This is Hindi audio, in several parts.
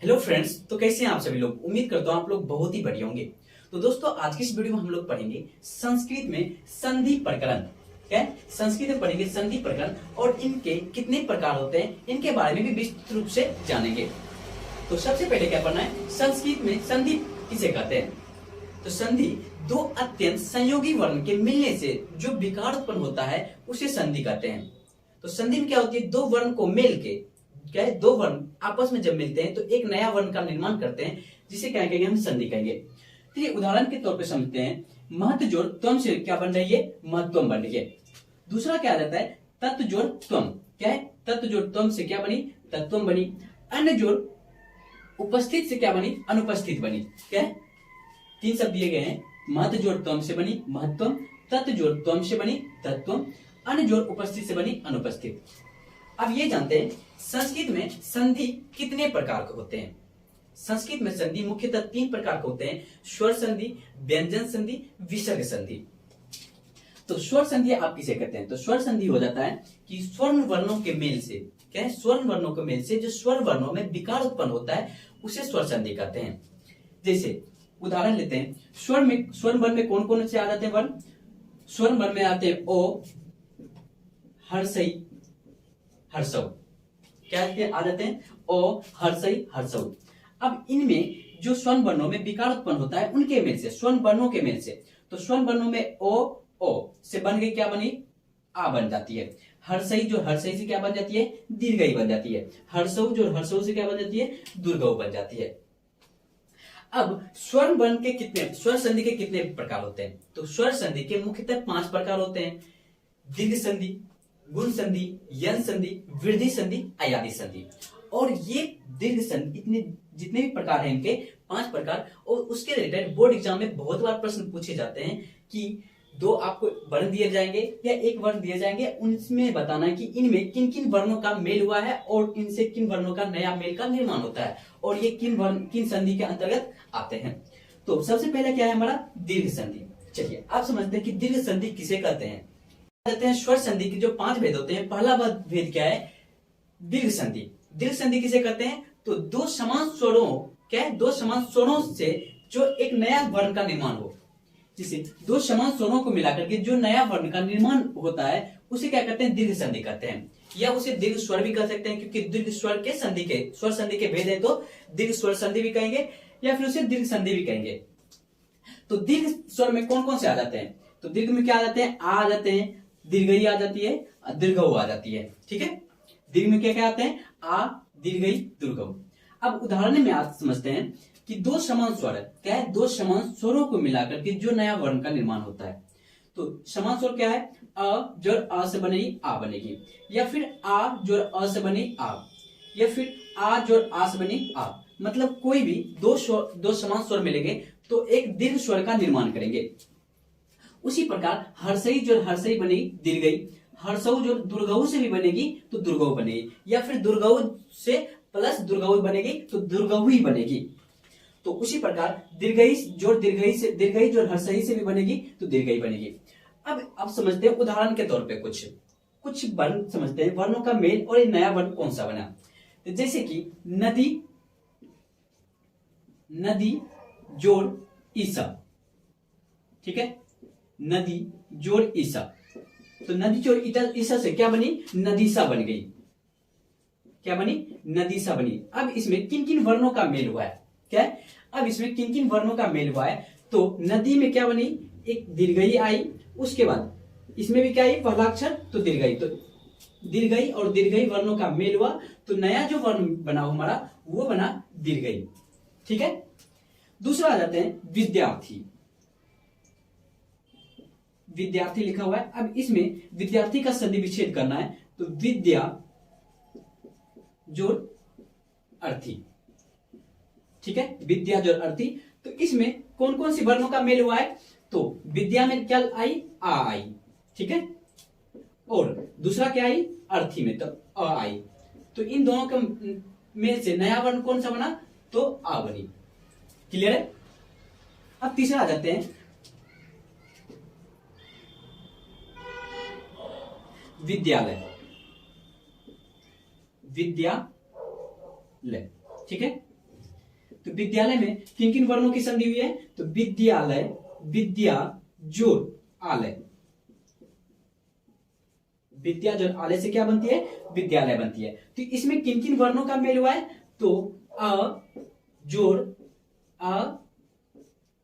हेलो फ्रेंड्स, तो कैसे हैं आप सभी लोग। उम्मीद करता हूं आप लोग बहुत ही बढ़िया होंगे। तो दोस्तों, आज की इस वीडियो में हम लोग पढ़ेंगे संस्कृत में संधि प्रकरण। क्या है? संस्कृत में पढ़ेंगे संधि प्रकरण और इनके कितने प्रकार होते हैं, इनके बारे में भी विस्तृत रूप से जानेंगे। तो सबसे पहले क्या पढ़ना है, संस्कृत में संधि किसे कहते हैं। तो संधि दो अत्यंत संयोगी वर्ण के मिलने से जो विकार उत्पन्न होता है उसे संधि कहते हैं। तो संधि में क्या होती है, दो वर्ण को मेल के, क्या है, दो वर्ण आपस में जब मिलते हैं तो एक नया वर्ण का निर्माण करते हैं, जिसे क्या कहेंगे, हम संधि कहेंगे। तो उदाहरण के तौर पे समझते हैं, महत जोड़ त्वम से क्या बन रही है, महत्वम बन रही है। दूसरा क्या आ जाता है, तत्व जोड़ त्वम। क्या है, तत्व जोड़ त्वम से क्या बनी, तत्वम बनी। अन्य जोड़ उपस्थित से क्या बनी, अनुपस्थित बनी। क्या है, तीन शब्द दिए गए हैं, महत जोड़ त्वम से बनी महत्वम, तत्व जोड़ त्वम से बनी तत्वम, अन्य जोड़ उपस्थित से बनी अनुपस्थित। अब ये जानते हैं संस्कृत में संधि कितने प्रकार के होते हैं। संस्कृत में संधि मुख्यतः तीन प्रकार के होते हैं, स्वर संधि, व्यंजन संधि, विसर्ग संधि। तो स्वर संधि आप किसे कहते हैं, तो स्वर संधि हो जाता है कि स्वर्ण वर्णों के मेल से, क्या है, स्वर्ण वर्णों के मेल से जो स्वर वर्णों में विकार उत्पन्न होता है उसे स्वर संधि कहते हैं। जैसे उदाहरण लेते हैं, स्वर्ण वर्ण में कौन कौन से आ जाते हैं वर्ण। स्वर्ण वर्ण में आते हैं ओ, हर्षई, हर्षव। क्या आ जाते हैं, ओ, हर्षई, हर्षव। अब इनमें जो स्वर्ण वर्णों में विकार उत्पन्न होता है उनके मेल से, स्वर्ण वर्णों के मेल से, तो स्वर्ण वर्णों में ओ से बन गई, क्या बनी, आ बन जाती है। हर्षई जो हर्षई से क्या बन जाती है, दीर्घई बन जाती है। हर्षव जो हर्षव से क्या बन जाती है, दुर्गौ बन जाती है। अब स्वर्ण वर्ण के कितने, स्वर संधि के कितने प्रकार होते हैं, तो स्वर संधि के मुख्यतः 5 प्रकार होते हैं। दीर्घ संधि, गुण संधि, यन संधि, वृद्धि संधि, अयादि संधि। और ये दीर्घ संधि, इतने जितने भी प्रकार हैं इनके 5 प्रकार, और उसके रिलेटेड बोर्ड एग्जाम में बहुत बार प्रश्न पूछे जाते हैं कि दो आपको वर्ण दिए जाएंगे या एक वर्ण दिए जाएंगे, उनमें बताना है कि इनमें किन किन वर्णों का मेल हुआ है और इनसे किन वर्णों का नया मेल का निर्माण होता है और ये किन वर्ण किन संधि के अंतर्गत आते हैं। तो सबसे पहले क्या है हमारा, दीर्घ संधि। चलिए आप समझते हैं कि दीर्घ संधि किसे कहते हैं। कहते हैं स्वर संधि के जो 5 भेद होते हैं, पहला भेद क्या है, दीर्घ संधि। दीर्घ संधि किसे कहते हैं, तो दो समान स्वरों, क्या है, दो समान स्वरों से जो एक नया वर्ण का निर्माण हो, जिसे दो समान स्वरों को मिलाकर के जो नया वर्ण का निर्माण होता है उसे क्या कहते हैं, दीर्घ संधि कहते हैं। या उसे दीर्घ स्वर भी कह सकते हैं, क्योंकि दीर्घ स्वर के संधि के, स्वर संधि के भेद है तो दीर्घ स्वर संधि भी कहेंगे या फिर उसे दीर्घ संधि भी कहेंगे। तो दीर्घ स्वर में कौन कौन से आ जाते हैं, तो दीर्घ में क्या आ जाते हैं, आ जाते हैं, दीर्घई आ जाती है, दीर्घऊ आ जाती है। ठीक है, दीर्घ में क्या क्या आते हैं, आ, दीर्घई, दीर्घऊ। अब उदाहरण में आज समझते हैं कि दो समान स्वर है, क्या है, दो समान स्वरों को मिलाकर के जो नया वर्ण का निर्माण होता है। तो समान स्वर क्या है, अ जोड़ अ से बनेगी आ बनेगी, या फिर आ जोड़ अ से बनी आ, या फिर आ जोड़ आ से बनी आ। मतलब कोई भी दो समान स्वर मिलेंगे तो एक दीर्घ स्वर का निर्माण करेंगे। उसी प्रकार हर्षई जो हर्षई बनेगी दीर्घई, हर्षऊ जो दुर्गऊ से भी बनेगी तो दुर्गऊ बनेगी, या फिर दुर्गऊ से प्लस दुर्गऊ बनेगी तो दुर्गऊ ही बनेगी। तो उसी प्रकार दीर्घई जोड़ दीर्घई से, दीर्घई जोड़ हर्षई से भी बनेगी तो दीर्घई बनेगी। अब समझते हैं उदाहरण के तौर पे कुछ वर्ण समझते हैं, वर्णों का मेल और एक नया वर्ण कौन सा बना। तो जैसे कि नदी, नदी जोड़ ईसा। ठीक है, नदी जोड़ ईसा, तो नदी जोड़ ईसा से क्या बनी, नदीसा बन गई। क्या बनी, नदीसा बनी। अब इसमें किन किन वर्णों का मेल हुआ है, क्या है, अब इसमें किन किन वर्णों का मेल हुआ है, तो नदी में क्या बनी, एक दीर्घई आई, उसके बाद इसमें भी क्या आई, पहला अक्षर तो दीर्घई, तो दीर्घई और दीर्घई वर्णों का मेल हुआ तो नया जो वर्ण बना हमारा वो बना दीर्घई। ठीक है, दूसरा आ जाते हैं विद्यार्थी। विद्यार्थी लिखा हुआ है, अब इसमें विद्यार्थी का संधि विच्छेद करना है, तो विद्या जोड़ अर्थी। ठीक है, विद्या जोड़ अर्थी। तो इसमें कौन कौन सी वर्णों का मेल हुआ है, तो विद्या में क्या आई, आ आई। ठीक है, और दूसरा क्या आई, अर्थी में तो अ आई। तो इन दोनों के मेल से नया वर्ण कौन सा बना, तो आ बनी। क्लियर है। अब तीसरा आ जाते हैं विद्यालय, विद्यालय। ठीक है, तो विद्यालय में किन किन वर्णों की संधि हुई है? तो विद्यालय, विद्या जोड़ आलय, विद्या जोड़ आलय से क्या बनती है? विद्यालय बनती है। तो इसमें किन किन वर्णों का मेल हुआ है? तो अ जोड़ अ,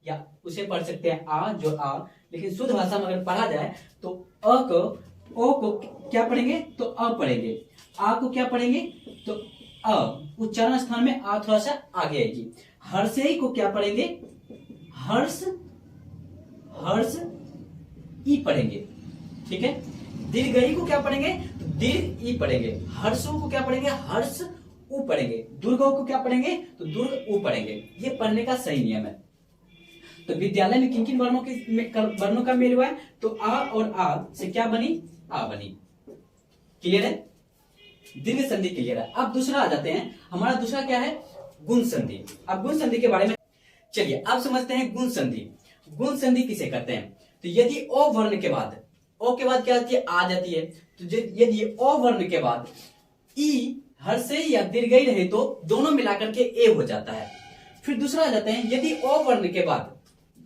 या उसे पढ़ सकते हैं आ जोड़ आ, लेकिन शुद्ध भाषा में अगर पढ़ा जाए तो अ को, ओ को क्या पढ़ेंगे? तो अ पढ़ेंगे। आ को क्या पढ़ेंगे? तो अ। उच्चारण स्थान में आ थोड़ा सा आगे आएगी। हर्षेय को क्या पढ़ेंगे? हर्ष, हर्ष ई पढ़ेंगे। ठीक है। दीर्घई को क्या पढ़ेंगे? तो दीर्घ ई पढ़ेंगे। हर्षों को क्या पढ़ेंगे? हर्ष उ पढ़ेंगे। दुर्गों को क्या पढ़ेंगे? तो दुर्ग उ पढ़ेंगे। ये पढ़ने का सही नियम है। तो विद्यालय में किन किन वर्णों का मेल हुआ है? तो आ और आ से क्या बनी? आ बनी। क्लियर है? दीर्घ संधि क्लियर है। अब दूसरा आ जाते हैं। हमारा दूसरा क्या है? गुण संधि। अब गुण संधि के बारे में चलिए अब समझते हैं गुण संधि। गुण संधि किसे कहते हैं? तो यदि ओ वर्ण के बाद, ओ के बाद क्या आती है? आ जाती है। तो यदि ओ वर्ण के बाद ई हर्षेय या दीर्घई रहे तो दोनों मिलाकर के ए हो जाता है। फिर दूसरा आ जाते हैं, यदि ओ वर्ण के बाद,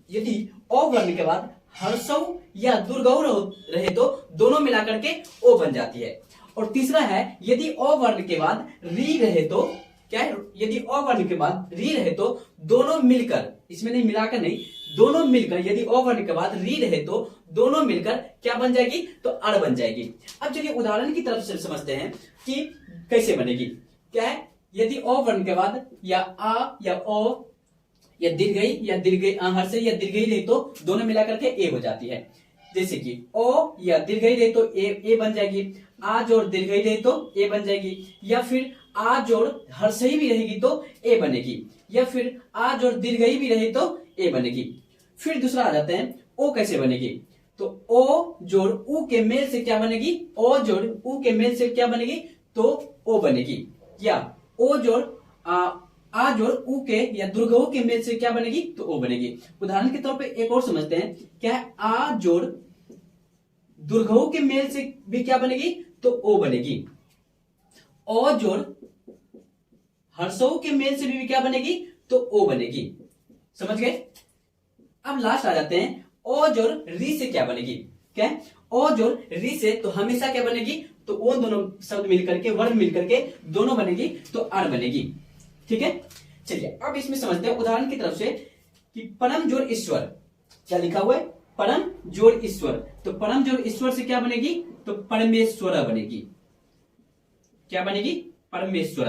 यदि ओ वर्ण के बाद हर्षौ या दुर्गौ रहे तो दोनों मिलाकर के ओ बन जाती है। और तीसरा है, यदि ओ वर्ण के बाद री रहे तो क्या है? यदि ओ वर्ण के बाद री रहे तो दोनों मिलकर, इसमें नहीं मिलाकर नहीं, दोनों मिलकर, यदि ओ वर्ण के बाद री रहे तो दोनों मिलकर क्या बन जाएगी? तो अड़ बन जाएगी। अब चलिए उदाहरण की तरफ से समझते हैं कि कैसे बनेगी। क्या है? यदि ओ वर्ण के बाद या आ या ओ या दीर्घई हर्षेय या दीर्घई रहे तो दोनों मिलाकर के ए हो जाती है। जैसे कि ओ या दीर्घई रहे तो ए बन जाएगी, आ जोड़ दीर्घई रहे तो ए बन जाएगी, या फिर आ जोड़ हर्षेय भी रहेगी तो ए बनेगी, या फिर आ जोड़ दीर्घई भी रहे तो ए बनेगी। फिर दूसरा आ जाते हैं, ओ कैसे बनेगी? तो ओ जोड़ उ के मेल से क्या बनेगी? ओ जोड़ उ के मेल से क्या बनेगी? तो ओ बनेगी। या ओ जोड़ आ जोड़ उ के या दुर्गऊ के मेल से क्या बनेगी? तो ओ बनेगी। उदाहरण के तौर पे एक और समझते हैं। क्या है? आ जोड़ दुर्गऊ के मेल से भी क्या बनेगी? तो ओ बनेगी। ओ जोड़ हर्षऊ के मेल से भी क्या बनेगी? तो ओ बनेगी। समझ गए? अब लास्ट आ जाते हैं, ओ जोड़ री से क्या बनेगी? क्या है? ओ जोड़ री से तो हमेशा क्या बनेगी? तो वो दोनों शब्द मिलकर के, वर्ण मिलकर के दोनों बनेगी तो अड़ बनेगी। ठीक है। चलिए अब इसमें समझते हैं उदाहरण की तरफ से कि परम जोड़ ईश्वर, क्या लिखा हुआ है? परम जोड़ ईश्वर। तो परम जोड़ ईश्वर से क्या बनेगी? तो परमेश्वर बनेगी। क्या बनेगी? परमेश्वर।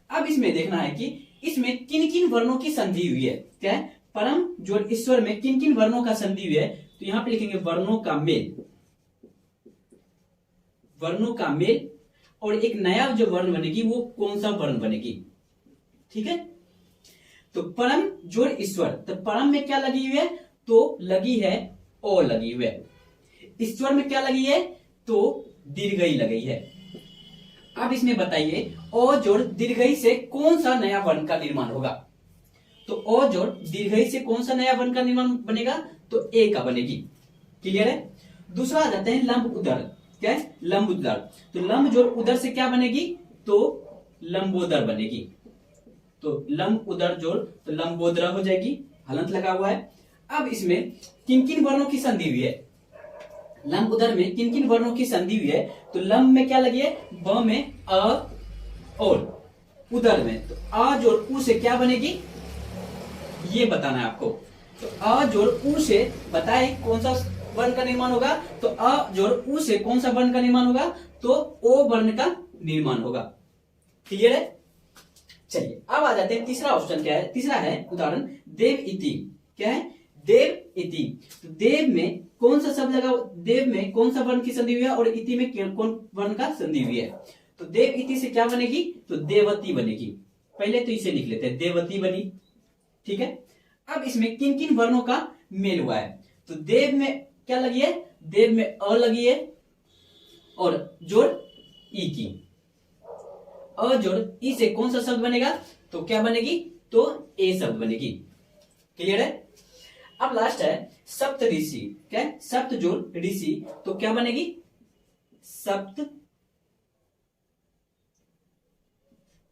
अब इसमें देखना है कि इसमें किन किन वर्णों की संधि हुई है। क्या है? परम जोड़ ईश्वर में किन किन वर्णों का संधि हुई है? तो यहां पे लिखेंगे वर्णों का मेल, वर्णों का मेल। और एक नया जो वर्ण बनेगी वो कौन सा वर्ण बनेगी? ठीक है। तो परम जोड़ ईश्वर, तो परम में क्या लगी हुई है? तो लगी है ओ लगी हुई है। ईश्वर में क्या लगी है? तो दीर्घई लगी है। अब इसमें बताइए ओ जोड़ दीर्घई से कौन सा नया वर्ण का निर्माण होगा? तो ओ जोड़ दीर्घई से कौन सा नया वर्ण का निर्माण बनेगा? तो ए का बनेगी। क्लियर है? दूसरा आ जाते हैं लंब उदर। क्या है? लंब उदर। तो लंब जोड़ उदर से क्या बनेगी? तो लंबोदर बनेगी। तो लंब उदर जोड़ तो लंबोदर हो जाएगी। हलंत लगा हुआ है। अब इसमें किन किन वर्णों की संधि हुई है? लंब उदर में किन किन वर्णों की संधि हुई है? तो लंब में क्या लगी है? ब में अ, और उदर में तो आ जोड़ उ से क्या बनेगी? ये बताना है आपको। तो अ जोड़ उ से बताए कौन सा वर्ण का निर्माण होगा? तो अ जोड़ उ से कौन सा वर्ण का निर्माण होगा? तो ओ वर्ण का निर्माण होगा। क्लियर है? चलिए अब आ जाते हैं तीसरा ऑप्शन। क्या है? तीसरा है उदाहरण देव इति। क्या है? देव इति। तो देव में कौन सा शब्द लगा? देव में कौन सा वर्ण की संधि हुई है और इति में कौन वर्ण का संधि हुई है? तो देव इति से क्या बनेगी? तो देवती बनेगी। पहले तो इसे लिख लेते हैं, देवती बनी। ठीक है। अब इसमें किन किन वर्णों का मेल हुआ है? तो देव में क्या लगी है? देव में अ लगी है और जोड़ ई की। अ जोड़ ई से कौन सा शब्द बनेगा? तो क्या बनेगी? तो ए शब्द बनेगी। क्लियर है? अब लास्ट है सप्त ऋषि। क्या है? सप्त जोड़ ऋषि तो क्या बनेगी? सप्त,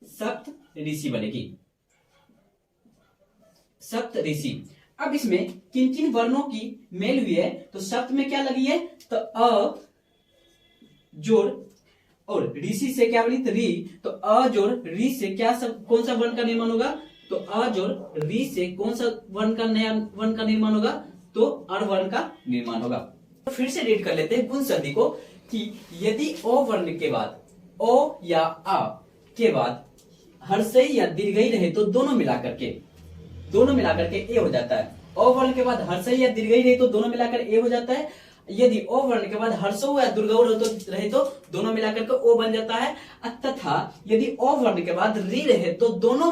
सप्त ऋषि बनेगी। सप्त ऋषि। अब इसमें किन किन वर्णों की मेल हुई है, तो सप्त में क्या लगी है, तो अ जोड़ और ऋषि से क्या बनी, तो री, तो अ जोड़ री से क्या सब कौन सा वर्ण का निर्माण होगा, तो अ जोड़ री से कौन सा वर्ण का नया वर्ण का निर्माण होगा, तो अर वर्ण का निर्माण होगा। तो फिर से रीड कर लेते हैं गुण संधि को कि यदि ओ वर्ण के बाद ओ या आ के बाद हर्षई या दीर्घई रहे तो दोनों मिलाकर के ए हो जाता है। ओ वर्ण के बाद हर्षई या दीर्घई रहे तो दोनों मिलाकर ए हो जाता है। यदि ओ वर्ण के बाद हर्षो या दुर्गौ रहे तो दोनों मिलाकर के ओ बन जाता है। तथा यदि ओ वर्ण के बाद री रहे तो दोनों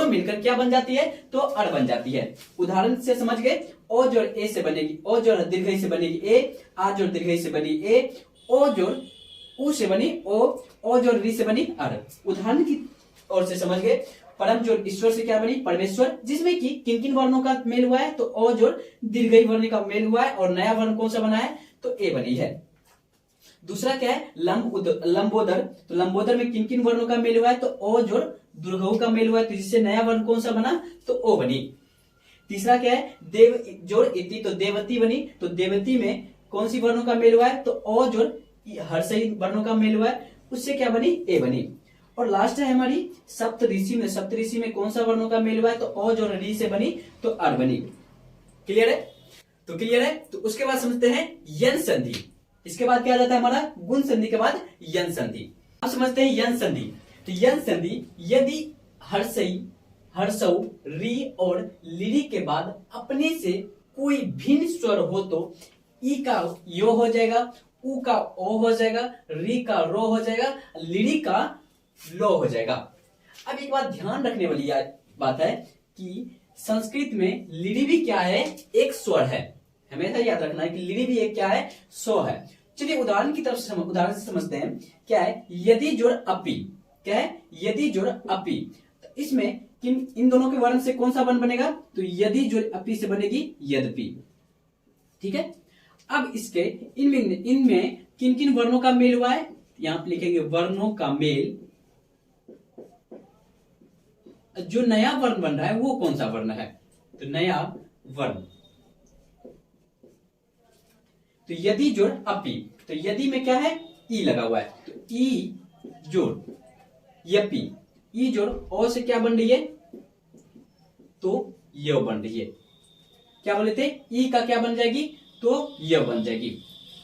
मिलकर क्या बन जाती है, तो अड़ बन जाती है। उदाहरण से समझ गए, ओ जोड़ ए से बनेगी, ओ जोड़ दीर्घई से बनेगी ए, आ जोड़ दीर्घई से बनी ए, ओ जोड़ उ से बनी ओ जोड़ री से बनी अड़। उदाहरण की ओर से समझ गए, परम जोड़ ईश्वर से क्या बनी, परमेश्वर, जिसमें कि किन किन वर्णों का मेल हुआ है, तो ओ जोड़ दीर्घई वर्ण का मेल हुआ है और नया वर्ण कौन सा बना है, तो ए बनी है। दूसरा क्या है, लंबोदर, तो लंबोदर में किन किन वर्णों का मेल हुआ है, तो ओ जोड़ दुर्घऊ का मेल हुआ है, तो जिससे नया वर्ण कौन सा बना, तो ओ बनी। तीसरा क्या है, देव जोड़ इति, तो देवती बनी, तो देवती में कौन सी वर्णों का मेल हुआ है, तो ओ जोड़ हर्षई वर्णों का मेल हुआ है, उससे क्या बनी, ए बनी। और लास्ट है हमारी सप्त ऋषि में कौन सा वर्णों का मेल हुआ है, तो ओ जो री से बनी, तो अर बनी। क्लियर है, तो उसके बाद समझते हैं यन संधि। इसके बाद क्या आ जाता है हमारा, गुण संधि के बाद यन संधि। अब समझते हैं यन संधि। तो यन संधि यदि हर्षौ री और लिरी के बाद अपने से कोई भिन्न स्वर हो तो ई का यो हो जाएगा, उ का ओ हो जाएगा, री का रो हो जाएगा, लिरी का लो हो जाएगा। अब एक बात ध्यान रखने वाली बात है कि संस्कृत में लिरी भी क्या है, एक स्वर है। हमेशा याद रखना है कि लिरी भी एक क्या है, स्वर है। चलिए उदाहरण से समझते हैं। क्या है, यदि जोड़ अपि, क्या है, यदि जोड़ अपि, तो इसमें इन दोनों के वर्ण से कौन सा वर्ण बनेगा, तो यदि जोड़ अपि से बनेगी यद्यपि। ठीक है, अब इसके इनमें किन किन वर्णों का मेल हुआ है, यहां पे लिखेंगे वर्णों का मेल। जो नया वर्ण बन रहा है वो कौन सा वर्ण है, तो नया वर्ण, तो यदि जोड़ अपि, तो यदि में क्या है, ई लगा हुआ है, तो ई जोड़ यपि, ई जोड़ ओ से क्या बन रही है, तो य बन रही है। क्या बोले थे, ई का क्या बन जाएगी, तो य बन जाएगी।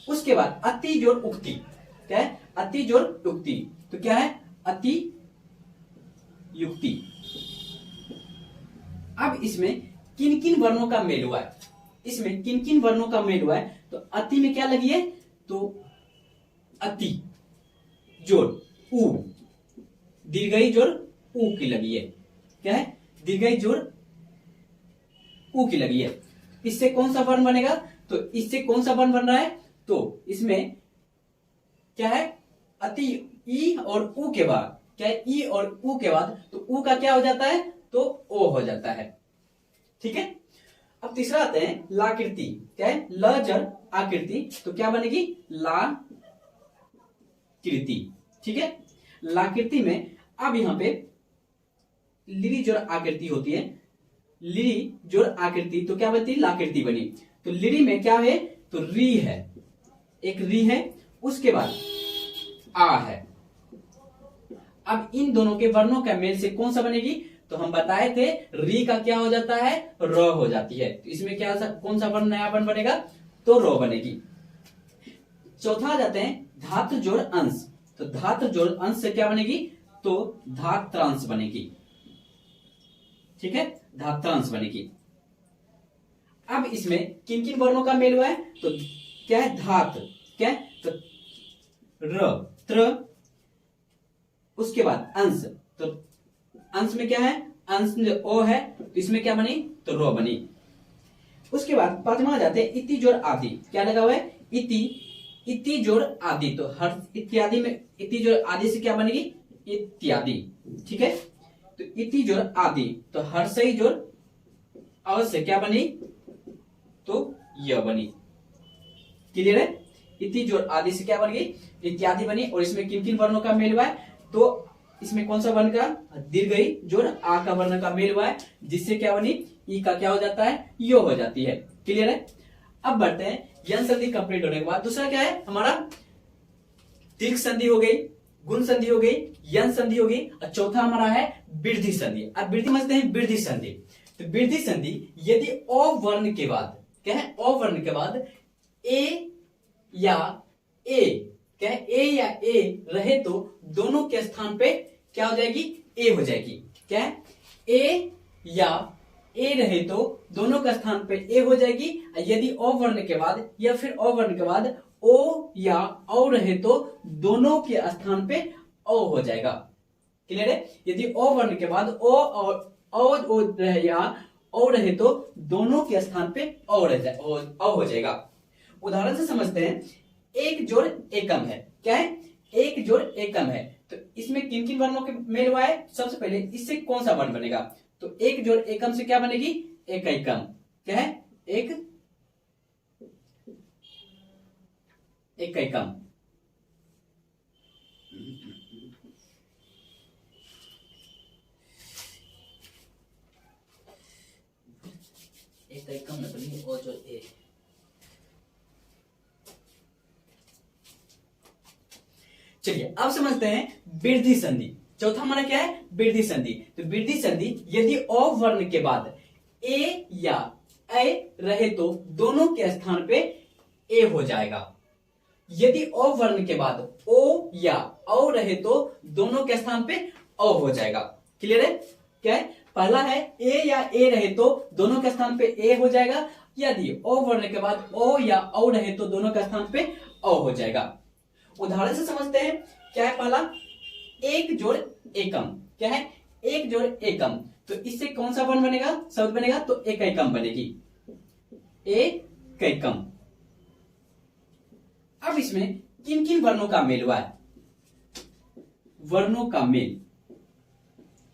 उसके बाद अति जोड़ उक्ति, क्या है, अति जोड़ उक्ति, तो क्या है, अति युक्ति। अब इसमें किन किन वर्णों का मेल हुआ है, इसमें किन किन वर्णों का मेल हुआ है, तो अति में क्या लगी है, तो अति जोड़ उ, दीर्घई जोड़ उ की लगी है। क्या है, दीर्घई जोड़ उ की लगी है। इससे कौन सा वर्ण बनेगा, तो इससे कौन सा वर्ण बन रहा है, तो इसमें क्या है, अति ई और उ के बाद, क्या है, ई और उ के बाद, तो उ का क्या हो जाता है, तो ओ हो जाता है। ठीक है, अब तीसरा आते हैं लाकृति। क्या है, ल जड़ आकृति, तो क्या बनेगी, ला कृति। ठीक है, लाकृति में अब यहां पे लिरी जोड़ आकृति होती है, लिरी जोड़ आकृति, तो क्या बनती है, लाकृति बनी। तो लिरी में क्या है, तो री है, एक री है, उसके बाद आ है। अब इन दोनों के वर्णों का मेल से कौन सा बनेगी, तो हम बताए थे री का क्या हो जाता है, र हो जाती है। तो इसमें क्या कौन सा वर्ण नया वर्ण बनेगा, तो रो बनेगी। चौथा आ जाते हैं धातु जोड़ अंश। तो धातु जोड़ अंश से क्या बनेगी, तो धात्रांश बनेगी। ठीक है, धात्रांश बनेगी। अब इसमें किन किन वर्णों का मेल हुआ है, तो क्या है, धात, क्या है, तो र, त्र, उसके बाद अंश, तो अंश में क्या है, अंश में ओ है, तो इसमें क्या बनी, तो रो बनी। उसके बाद पांचवा आ जाते हैं इति जोड़ आदि। क्या लगा हुआ है, इति जोड़ आदि, तो हर इत्यादि में इति जोड़ आदि से क्या बनेगी, इत्यादि। ठीक है, तो इति जोड़ आदि, तो हर्षई जोड़ अ से क्या बनी, तो य बनी। क्लियर है, इति जोड़ आदि से क्या बन गई, इत्यादि बनी। और इसमें किन किन वर्णों का मेल हुआ है, तो इसमें कौन सा वर्ण का दीर्घ ई जोड़ आ का वर्ण का मेल हुआ है, जिससे क्या बनी ई का क्या हो जाता है यो हो जाती है। क्लियर है। अब बढ़ते हैं यन संधि कंप्लीट होने के बाद दूसरा क्या है हमारा दीर्घ संधि हो गई, गुण संधि हो गई, यन संधि हो गई और चौथा हमारा है वृद्धि संधि। अब वृद्धि समझते हैं वृद्धि संधि। तो वृद्धि संधि यदि अ वर्ण के बाद क्या है अ वर्ण के बाद ए या ए क्या है ए या ए रहे तो दोनों के स्थान पे क्या हो जाएगी ए हो जाएगी। क्या है ए या ए रहे तो दोनों के स्थान पे ए हो जाएगी। यदि अ वर्ण के बाद या फिर अ वर्ण के बाद ओ या औ रहे तो दोनों के स्थान पे ओ हो जाएगा। क्लियर है। यदि ओ वर्ण के बाद ओ और ओ रहे या ओ रहे तो दोनों के स्थान पे ओ हो जाएगा। उदाहरण से समझते हैं एक जोड़ एकम है। क्या है एक जोड़ एकम है। तो इसमें किन किन वर्णों के मेल हुआ है। सबसे पहले इससे कौन सा वर्ण बनेगा। तो एक जोड़ एकम से क्या बनेगी एक एकम। क्या है एक एकम। एक एकम न बनेगी ओ जोड़ ए। चलिए अब समझते हैं वृद्धि संधि। चौथा हमारा क्या है वृद्धि संधि। तो वृद्धि संधि यदि अ वर्ण के बाद ए या ए रहे तो दोनों के स्थान पे ए हो जाएगा। यदि अ वर्ण के बाद ओ या औ रहे तो दोनों के स्थान पे औ हो जाएगा। क्लियर है। क्या है पहला है ए या ए रहे तो दोनों के स्थान पे ए हो जाएगा। यदि अ वर्ण के बाद ओ या औ रहे तो दोनों के स्थान पे औ हो जाएगा। उदाहरण से समझते हैं क्या है पहला एक जोड़ एकम। क्या है एक जोड़ एकम। तो इससे कौन सा वर्ण बनेगा शब्द बनेगा तो एक एकम बनेगी एक एकम। अब इसमें किन किन वर्णों का मेल हुआ है। वर्णों का मेल।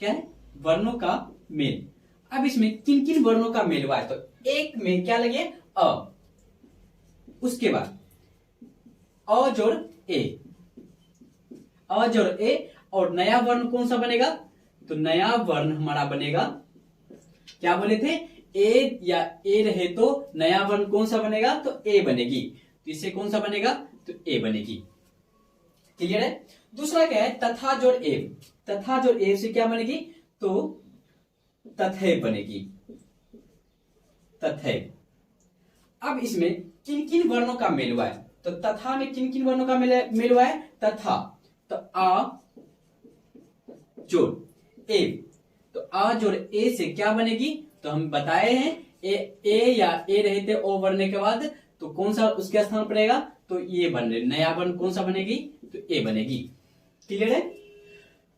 क्या है वर्णों का मेल। अब इसमें किन किन वर्णों का मेल हुआ है। तो एक में क्या लगे अ, उसके बाद अ जोड़ ए, अ जोड़ ए और नया वर्ण कौन सा बनेगा। तो नया वर्ण हमारा बनेगा क्या बोले थे ए या ए रहे तो नया वर्ण कौन सा बनेगा तो ए बनेगी। तो इससे कौन सा बनेगा तो ए बनेगी। क्लियर है। दूसरा क्या है तथा जोड़ एव। तथा जोड़ एव से क्या बनेगी तो तथैव बनेगी तथैव। अब इसमें किन किन वर्णों का मेल हुआ है। तो तथा में किन किन वर्णों का मेल हुआ है तथा। तो आ जोड़ ए। तो आ जोड़ ए से क्या बनेगी तो हम बताए हैं ए या ए रहते ओ वर्ण के बाद तो कौन सा उसके स्थान पर रहेगा तो ये बने नया वर्ण कौन सा बनेगी तो ए बनेगी। क्लियर है।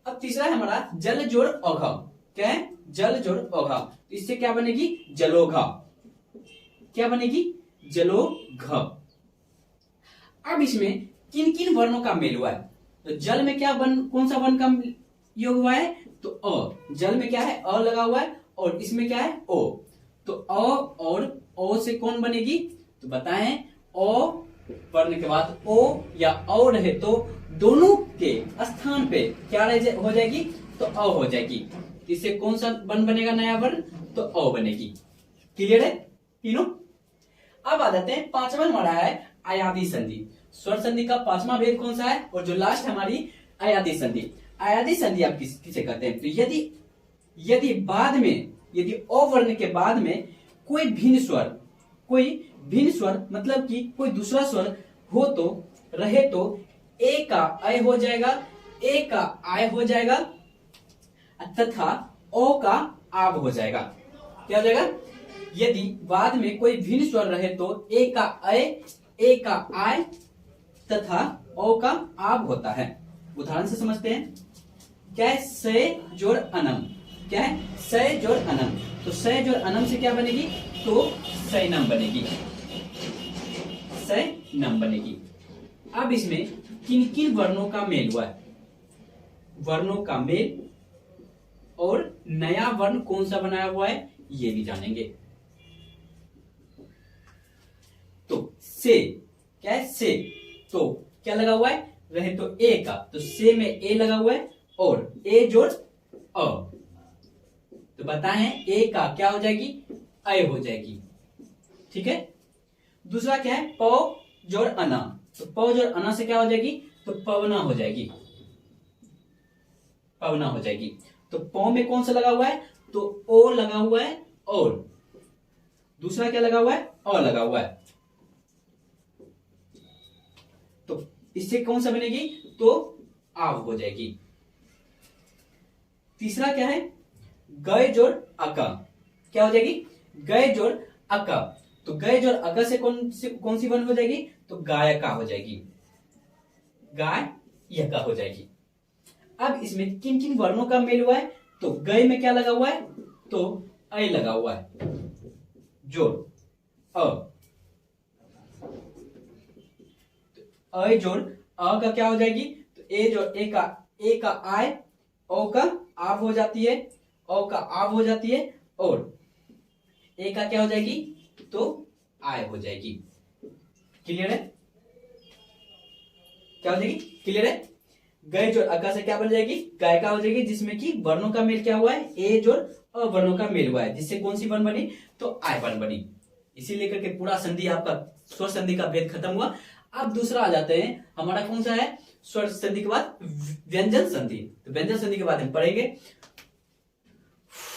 अब तीसरा है हमारा जल जोड़ औघ। क्या है जल जोड़ औघ। तो इससे क्या बनेगी जलोघ। क्या बनेगी जलोघ। अब इसमें किन किन वर्णों का मेल हुआ है। तो जल में क्या वर्ण कौन सा वर्ण का योग हुआ है तो अ। जल में क्या है अ लगा हुआ है और इसमें क्या है ओ। तो अ और ओ से कौन बनेगी तो बताएं ओ वर्ण के बाद ओ या औ रहे तो दोनों के स्थान पे क्या हो जाएगी तो अ हो जाएगी। इससे कौन सा वर्ण बनेगा नया वर्ण तो अ बनेगी। क्लियर है तीनों। अब आ जाते हैं पांचवा हमारा है आयादी संधि। स्वर संधि का पांचवा भेद कौन सा है और जो लास्ट हमारी आयादी संधि। आयादी संधि आप किसे कहते हैं। तो यदि बाद में यदि अ वर्ण के बाद में कोई भिन्न स्वर मतलब कि कोई दूसरा स्वर हो तो रहे तो ए का अय हो जाएगा ए का आय हो जाएगा तथा ओ का आब हो जाएगा। क्या हो जाएगा यदि बाद में कोई भिन्न स्वर रहे तो ए का अय ए का आय तथा ओ का आब होता है। उदाहरण से समझते हैं क्या है से जोड़ अनम। क्या है से जोड़ अनम। तो से जोड़ अनम से क्या बनेगी तो सैनम बनेगी सैनम बनेगी। अब इसमें किन किन वर्णों का मेल हुआ है। वर्णों का मेल और नया वर्ण कौन सा बनाया हुआ है ये भी जानेंगे। तो से क्या है से तो क्या लगा हुआ है रहे तो ए का तो से में ए लगा हुआ है और ए जोड़ अ, तो बताएं ए का क्या हो जाएगी, अय हो जाएगी। ठीक है। दूसरा क्या है, प जोड़ अना, तो प जोड़ अना से क्या हो जाएगी, तो पवना हो जाएगी, पवना हो जाएगी। तो प में कौन सा लगा हुआ है, तो ओ लगा हुआ है, और दूसरा क्या लगा हुआ है, अ लगा हुआ है। तो इससे कौन सा बनेगी, तो आव हो जाएगी। तीसरा क्या है, गय जोड़ अका, क्या हो जाएगी, गय जोड़ अका, तो गय जोड़ अका से कौन सी वर्ण हो जाएगी, तो गायका हो जाएगी, गायका हो जाएगी। अब इसमें किन किन वर्णों का मेल हुआ है, तो गय में क्या लगा हुआ है, तो अय लगा हुआ है, जोड़ अ, अय जोड़ अ का क्या हो जाएगी, तो ए जोड़ ए का आय, ओ का आव हो जाती है, ओ का आव हो जाती है, और ए का क्या हो जाएगी, तो आय हो जाएगी। क्लियर है, क्या हो जाएगी, क्लियर है। गय जोड़ अका से क्या बन जाएगी, गायिका हो जाएगी, जिसमें कि वर्णों का मेल क्या हुआ है, ए जोड़ अ वर्णों का मेल हुआ है, जिससे कौन सी वर्ण बनी, तो आय वर्ण बनी। इसी लेकर के पूरा संधि आपका स्वर संधि का भेद खत्म हुआ। अब दूसरा आ जाते हैं, हमारा कौन सा है, स्वर संधि के बाद व्यंजन संधि। तो व्यंजन संधि के बाद हम पढ़ेंगे